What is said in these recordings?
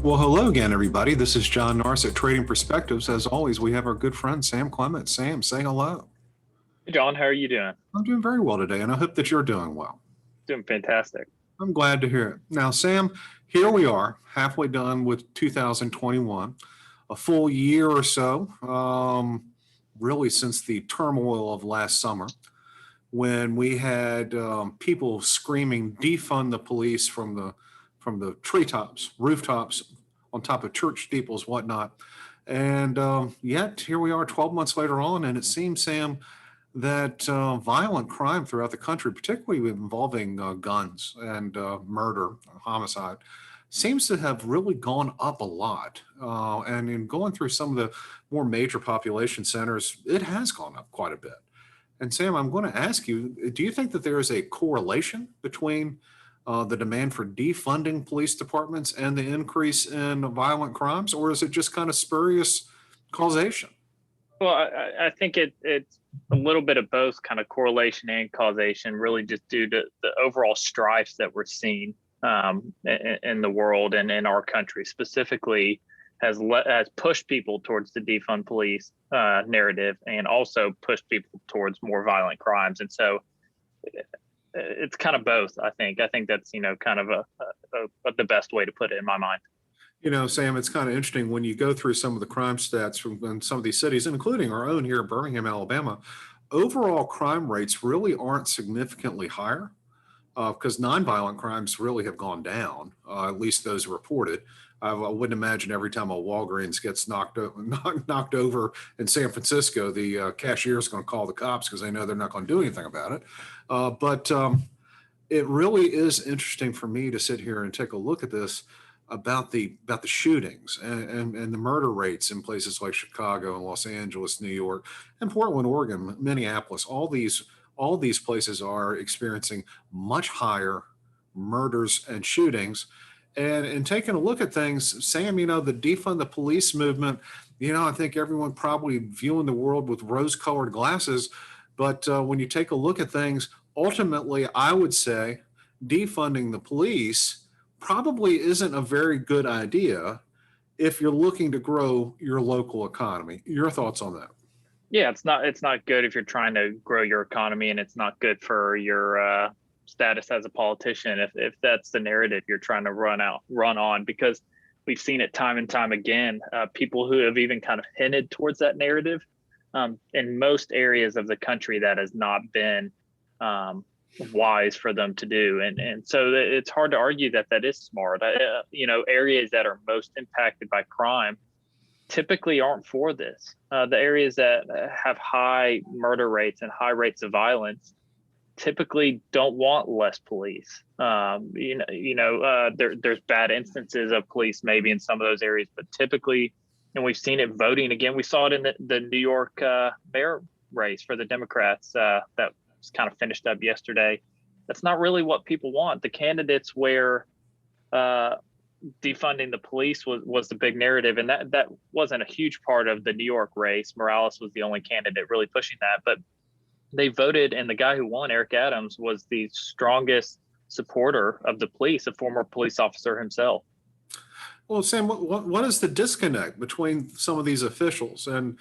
Well, hello again, everybody. This is John Norris at Trading Perspectives. As always, we have our good friend Sam Clement. Sam, say hello. Hey John, how are you doing? I'm doing very well today, and I hope that you're doing well. Doing fantastic. I'm glad to hear it. Now, Sam, here we are, halfway done with 2021, a full year or so, really since the turmoil of last summer, when we had people screaming "defund the police" from the treetops, rooftops, on top of church steeples, whatnot. And yet, here we are 12 months later on, and it seems, Sam, that violent crime throughout the country, particularly involving guns and murder, homicide, seems to have really gone up a lot. And in going through some of the more major population centers, it has gone up quite a bit. And Sam, I'm going to ask you, do you think that there is a correlation between the demand for defunding police departments and the increase in violent crimes, or is it just kind of spurious causation? Well, I think it's a little bit of both, kind of correlation and causation, really just due to the overall strife that we're seeing in the world and in our country specifically has pushed people towards the defund police narrative, and also pushed people towards more violent crimes. And so it's kind of both. I think that's kind of the best way to put it in my mind. Sam, it's kind of interesting when you go through some of the crime stats from in some of these cities, including our own here in Birmingham, Alabama. Overall crime rates really aren't significantly higher because nonviolent crimes really have gone down, at least those reported. I wouldn't imagine every time a Walgreens gets knocked over in San Francisco, the cashier is going to call the cops because they know they're not going to do anything about it. But it really is interesting for me to sit here and take a look at this about the shootings and the murder rates in places like Chicago and Los Angeles, New York, and Portland, Oregon, Minneapolis. All these places are experiencing much higher murders and shootings. And in taking a look at things, Sam, the defund the police movement, I think everyone probably viewing the world with rose-colored glasses. But when you take a look at things, ultimately, I would say defunding the police probably isn't a very good idea if you're looking to grow your local economy. Your thoughts on that? Yeah, it's not good if you're trying to grow your economy, and it's not good for your status as a politician if that's the narrative you're trying to run on, because we've seen it time and time again. People who have even kind of hinted towards that narrative in most areas of the country, that has not been wise for them to do, and so it's hard to argue that is smart. Areas that are most impacted by crime typically aren't for this. The areas that have high murder rates and high rates of violence typically don't want less police. There's bad instances of police maybe in some of those areas, but typically, and we've seen it voting again. We saw it in the New York mayor race for the Democrats that was kind of finished up yesterday. That's not really what people want. The candidates where defunding the police was the big narrative, and that wasn't a huge part of the New York race. Morales was the only candidate really pushing that, but they voted, and the guy who won, Eric Adams, was the strongest supporter of the police, a former police officer himself. Well, Sam, what is the disconnect between some of these officials and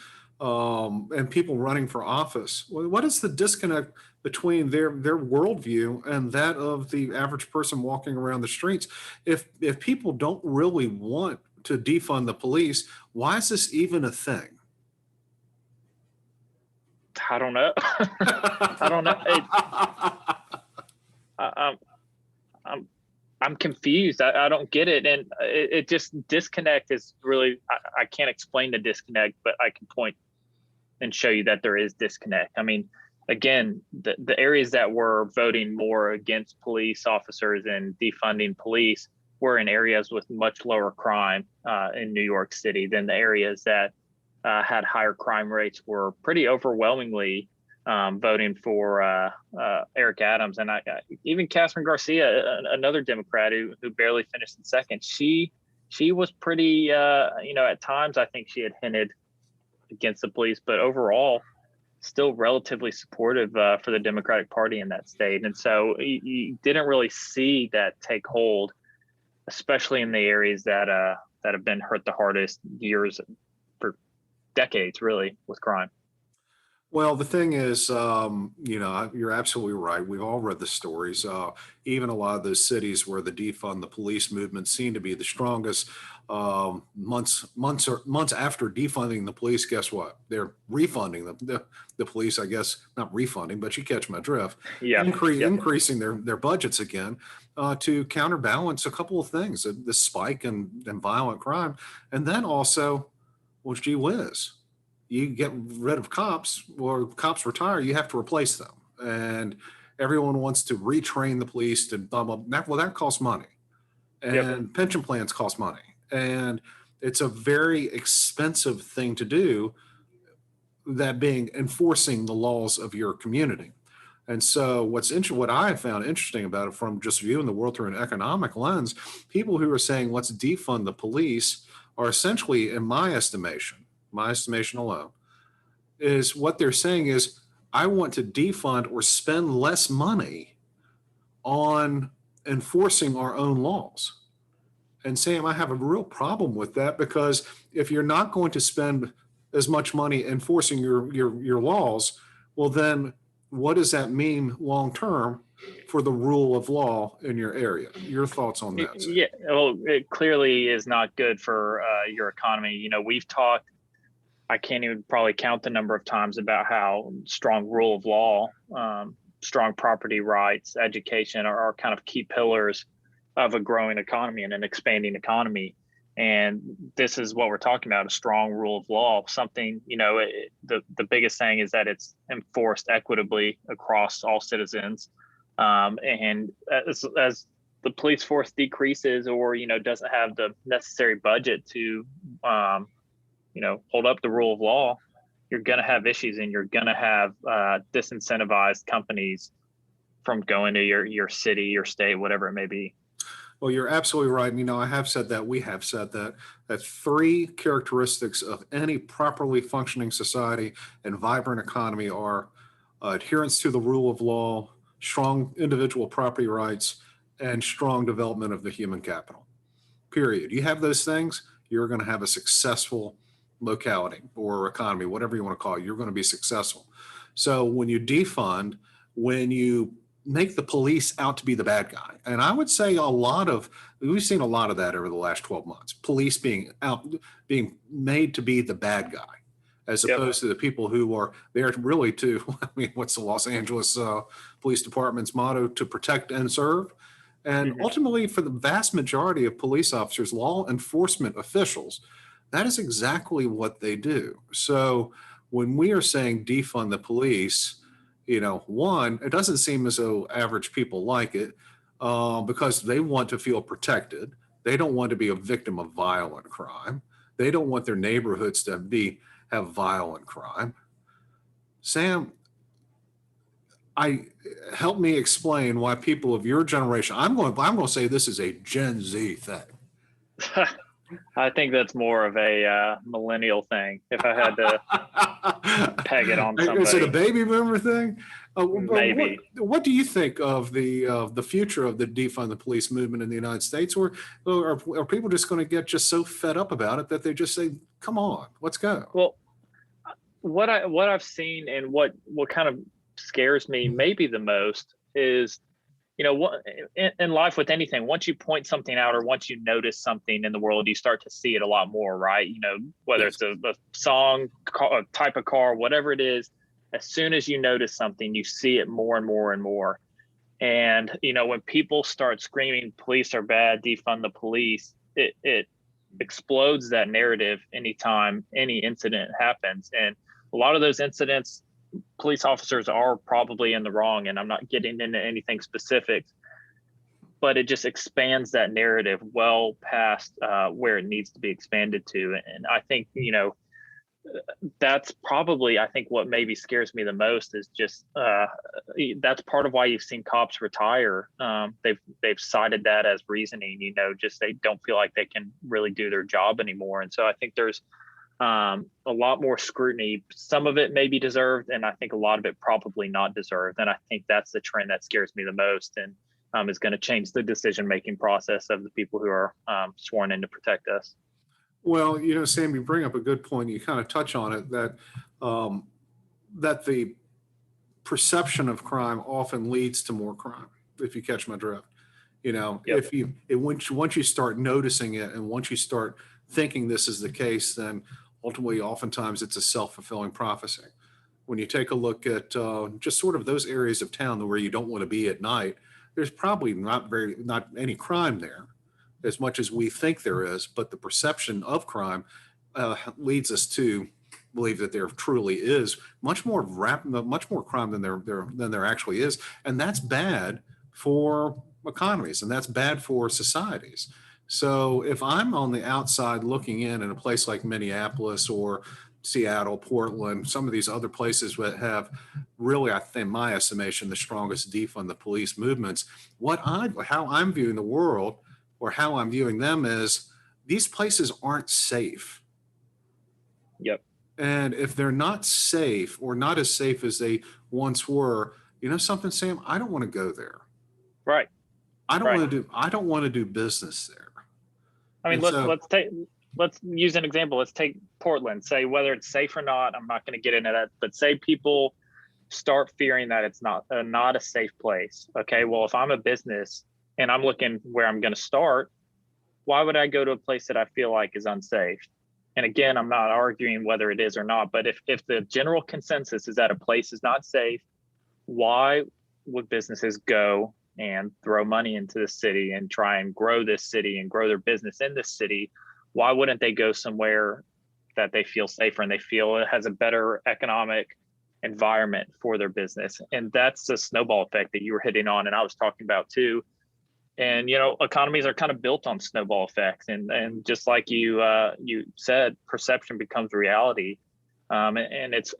people running for office? What is the disconnect between their worldview and that of the average person walking around the streets? If people don't really want to defund the police, why is this even a thing? I don't know. I don't know. I'm confused. I don't get it. And it just disconnect is really, I can't explain the disconnect, but I can point and show you that there is disconnect. I mean, again, the areas that were voting more against police officers and defunding police were in areas with much lower crime in New York City than the areas that had higher crime rates were pretty overwhelmingly voting for Eric Adams. And even Catherine Garcia, another Democrat who barely finished in second, she was pretty, at times I think she had hinted against the police, but overall still relatively supportive for the Democratic Party in that state. And so you didn't really see that take hold, especially in the areas that that have been hurt the hardest years for decades, really, with crime. Well, the thing is, you're absolutely right. We've all read the stories. Even a lot of those cities where the defund the police movement seemed to be the strongest, months after defunding the police, guess what? They're refunding the police. I guess not refunding, but you catch my drift. Yeah. Yep. Increasing their budgets again to counterbalance a couple of things: the spike in violent crime, and then also, well, gee whiz, you get rid of cops or cops retire, you have to replace them. And everyone wants to retrain the police to blah, blah, that. Well, that costs money, Yep. and pension plans cost money. And it's a very expensive thing to do, that being enforcing the laws of your community. And so what I have found interesting about it, from just viewing the world through an economic lens, people who are saying, let's defund the police, are essentially, in my estimation alone, is what they're saying is, I want to defund or spend less money on enforcing our own laws. And Sam, I have a real problem with that, because if you're not going to spend as much money enforcing your laws, well, then what does that mean long term for the rule of law in your area? Your thoughts on that, Sam? Yeah, well, it clearly is not good for your economy. We've talked, I can't even probably count the number of times, about how strong rule of law, strong property rights, education are kind of key pillars of a growing economy and an expanding economy. And this is what we're talking about: a strong rule of law. Something, the biggest thing is that it's enforced equitably across all citizens. And as the police force decreases, or, doesn't have the necessary budget to, hold up the rule of law, you're going to have issues, and you're going to have disincentivized companies from going to your city, your state, whatever it may be. Well, you're absolutely right. And, I have said that, we have said that three characteristics of any properly functioning society and vibrant economy are adherence to the rule of law, strong individual property rights, and strong development of the human capital. Period. You have those things, you're going to have a successful locality or economy, whatever you want to call it. You're going to be successful. So when you defund, when you make the police out to be the bad guy, and I would say we've seen a lot of that over the last 12 months, police being made to be the bad guy, as opposed to the people who are there really to, what's the Los Angeles Police Department's motto? To protect and serve. And ultimately, for the vast majority of police officers, law enforcement officials, that is exactly what they do. So when we are saying defund the police, one, it doesn't seem as though average people like it, because they want to feel protected. They don't want to be a victim of violent crime. They don't want their neighborhoods to have violent crime. Sam, help me explain why people of your generation, I'm going to say this is a Gen Z thing. I think that's more of a millennial thing, if I had to peg it on somebody. Is it a baby boomer thing? Maybe. What do you think of the future of the defund the police movement in the United States? Or are people just going to get just so fed up about it that they just say, come on, let's go? Well, what I've seen, and what kind of scares me maybe the most is, what in life, with anything, once you point something out, or once you notice something in the world, you start to see it a lot more, right? Whether it's a song, a type of car, whatever it is, as soon as you notice something, you see it more and more and more. And, when people start screaming, police are bad, defund the police, it explodes that narrative anytime any incident happens. And a lot of those incidents, police officers are probably in the wrong, and I'm not getting into anything specific, but it just expands that narrative well past where it needs to be expanded to. And I think, that's probably, I think, what maybe scares me the most is just that's part of why you've seen cops retire. They've cited that as reasoning, just they don't feel like they can really do their job anymore. And so I think there's a lot more scrutiny. Some of it may be deserved, and I think a lot of it probably not deserved. And I think that's the trend that scares me the most, and is going to change the decision-making process of the people who are sworn in to protect us. Well, Sam, you bring up a good point. You kind of touch on it that um, that the perception of crime often leads to more crime. If you catch my drift, Yep. if once you start noticing it and once you start thinking this is the case, then ultimately, oftentimes, it's a self-fulfilling prophecy. When you take a look at just sort of those areas of town where you don't want to be at night, there's probably not any crime there as much as we think there is, but the perception of crime leads us to believe that there truly is much more crime than there actually is, and that's bad for economies, and that's bad for societies. So if I'm on the outside looking in a place like Minneapolis or Seattle, Portland, some of these other places that have really, I think, my estimation, the strongest defund the police movements, how I'm viewing the world or how I'm viewing them is these places aren't safe. Yep. And if they're not safe or not as safe as they once were, something, Sam, I don't want to go there. Right. I don't want to do business there. I mean, And let's use an example. Let's take Portland. Say whether it's safe or not. I'm not going to get into that, but say people start fearing that it's not a safe place. Okay, well, if I'm a business and I'm looking where I'm going to start, why would I go to a place that I feel like is unsafe? And again, I'm not arguing whether it is or not, but if the general consensus is that a place is not safe, why would businesses go and throw money into the city and try and grow this city and grow their business in this city? Why wouldn't they go somewhere that they feel safer and they feel it has a better economic environment for their business? And that's the snowball effect that you were hitting on and I was talking about too. And economies are kind of built on snowball effects, and just like you said, perception becomes reality, and it's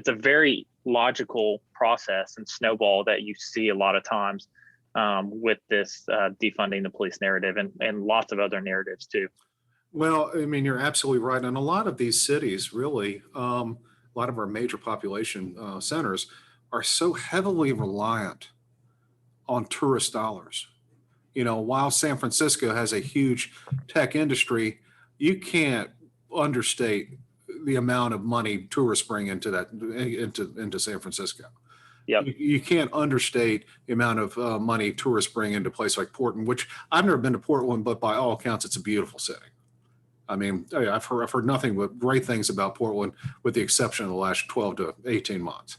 a very logical process and snowball that you see a lot of times with this defunding the police narrative and lots of other narratives too. Well, I mean, you're absolutely right. And a lot of these cities, really, a lot of our major population centers are so heavily reliant on tourist dollars. While San Francisco has a huge tech industry, you can't understate the amount of money tourists bring into San Francisco. Yep. You can't understate the amount of money tourists bring into a place like Portland, which I've never been to Portland, but by all accounts, it's a beautiful city. I mean, I've heard nothing but great things about Portland, with the exception of the last 12 to 18 months.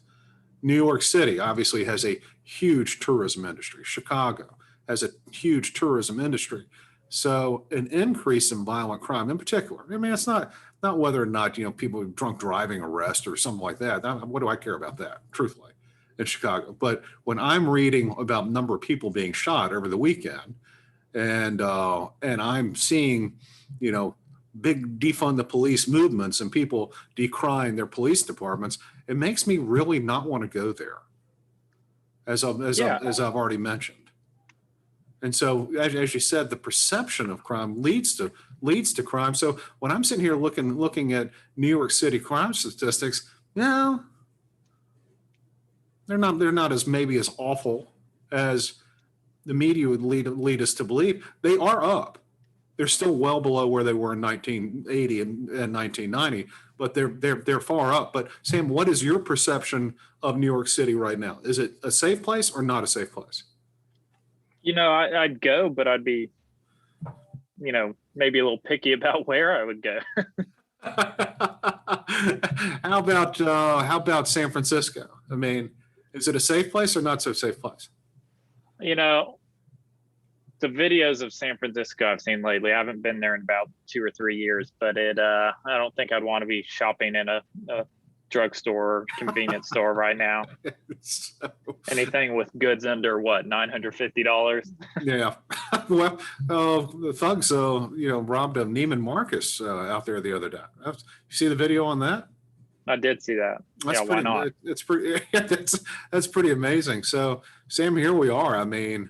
New York City obviously has a huge tourism industry. Chicago has a huge tourism industry. So an increase in violent crime in particular, I mean, it's not whether or not, people drunk driving arrest or something like that. What do I care about that, truthfully, in Chicago? But when I'm reading about number of people being shot over the weekend and I'm seeing, big defund the police movements and people decrying their police departments, it makes me really not want to go there, as I've already mentioned. And so, as you said, the perception of crime leads to crime. So when I'm sitting here looking at New York City crime statistics, no, they're not as maybe as awful as the media would lead us to believe. They are up. They're still well below where they were in 1980 and 1990, but they're far up. But Sam, what is your perception of New York City right now? Is it a safe place or not a safe place? I'd go, but I'd be, maybe a little picky about where I would go. How about San Francisco? I mean, is it a safe place or not so safe place? The videos of San Francisco I've seen lately, I haven't been there in about 2 or 3 years, but I don't think I'd want to be shopping in a drugstore or convenience store right now. So, anything with goods under what, $950? Yeah. Well, the thugs, robbed a Neiman Marcus out there the other day. You see the video on that? I did see that. Why not? It's pretty. That's pretty amazing. So, Sam, here we are. I mean,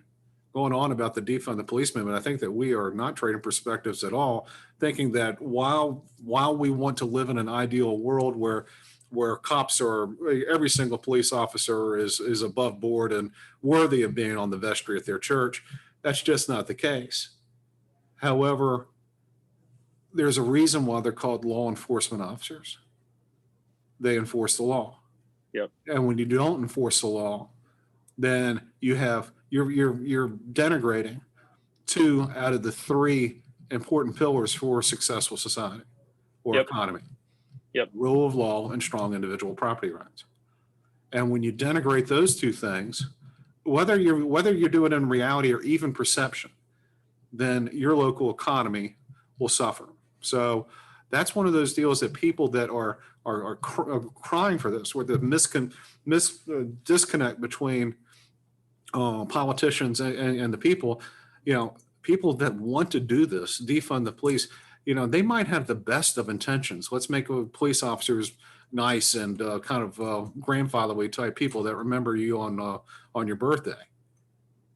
going on about the defund the police movement, I think that we are not trading perspectives at all, thinking that while we want to live in an ideal world where cops are, every single police officer is above board and worthy of being on the vestry at their church, that's just not the case. However, there's a reason why they're called law enforcement officers. They enforce the law. Yep. And when you don't enforce the law, then you're denigrating two out of the three important pillars for a successful society or Yep. economy. Yep. Rule of law and strong individual property rights. And when you denigrate those two things, whether you do it in reality or even perception, then your local economy will suffer. So that's one of those deals that people that are crying for this, where the disconnect between politicians and the people, people that want to do this, defund the police, they might have the best of intentions. Let's make police officers nice and kind of grandfatherly type people that remember you on your birthday.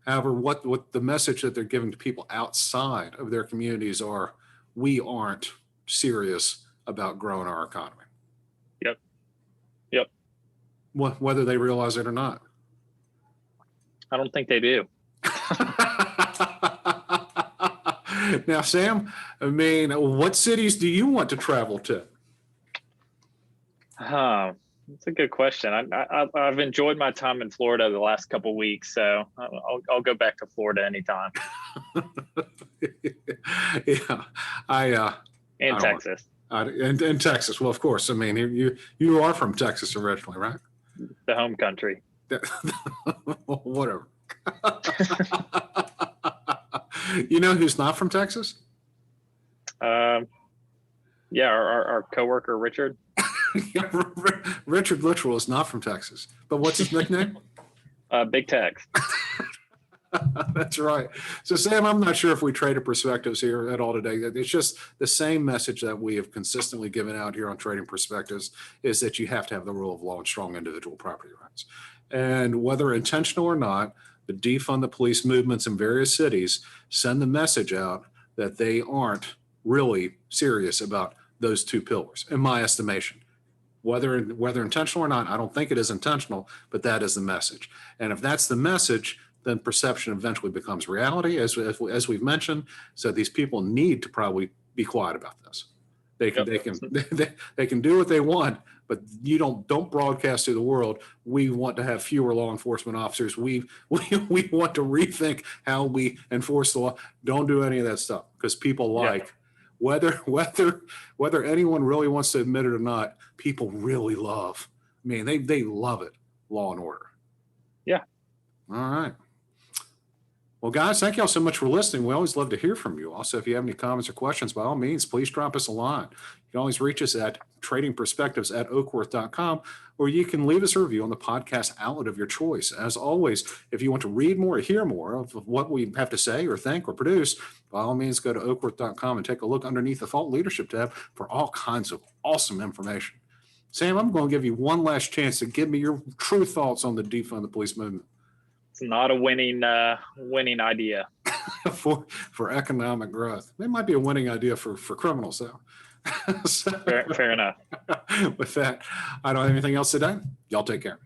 However, what the message that they're giving to people outside of their communities are, we aren't serious about growing our economy. Yep. Whether they realize it or not. I don't think they do. Now, Sam, what cities do you want to travel to? That's a good question. I've enjoyed my time in Florida the last couple of weeks, so I'll go back to Florida anytime. Yeah, and Texas. And Texas. Well, of course. You are from Texas originally, right? The home country. Whatever. You know who's not from Texas? Yeah, our coworker Richard. Richard Literal is not from Texas, but what's his nickname? Big Tex. That's right. So, Sam, I'm not sure if we traded perspectives here at all today. It's just the same message that we have consistently given out here on Trading Perspectives, is that you have to have the rule of law and strong individual property rights. And whether intentional or not, the defund the police movements in various cities send the message out that they aren't really serious about those two pillars, in my estimation. Whether intentional or not, I don't think it is intentional, but that is the message. And if that's the message, then perception eventually becomes reality, as we've mentioned. So these people need to probably be quiet about this. They can do what they want, but you don't broadcast to the world, we want to have fewer law enforcement officers. We want to rethink how we enforce the law. Don't do any of that stuff, because people whether anyone really wants to admit it or not, people really love. They love it. Law and order. Yeah. All right. Well, guys, thank you all so much for listening. We always love to hear from you. Also, if you have any comments or questions, by all means, please drop us a line. You can always reach us at tradingperspectives@oakworth.com, or you can leave us a review on the podcast outlet of your choice. As always, if you want to read more or hear more of what we have to say or think or produce, by all means, go to oakworth.com and take a look underneath the Thought Leadership tab for all kinds of awesome information. Sam, I'm going to give you one last chance to give me your true thoughts on the Defund the Police movement. It's not a winning idea for economic growth. It might be a winning idea for criminals, though. Fair enough. With that, I don't have anything else today. Y'all take care.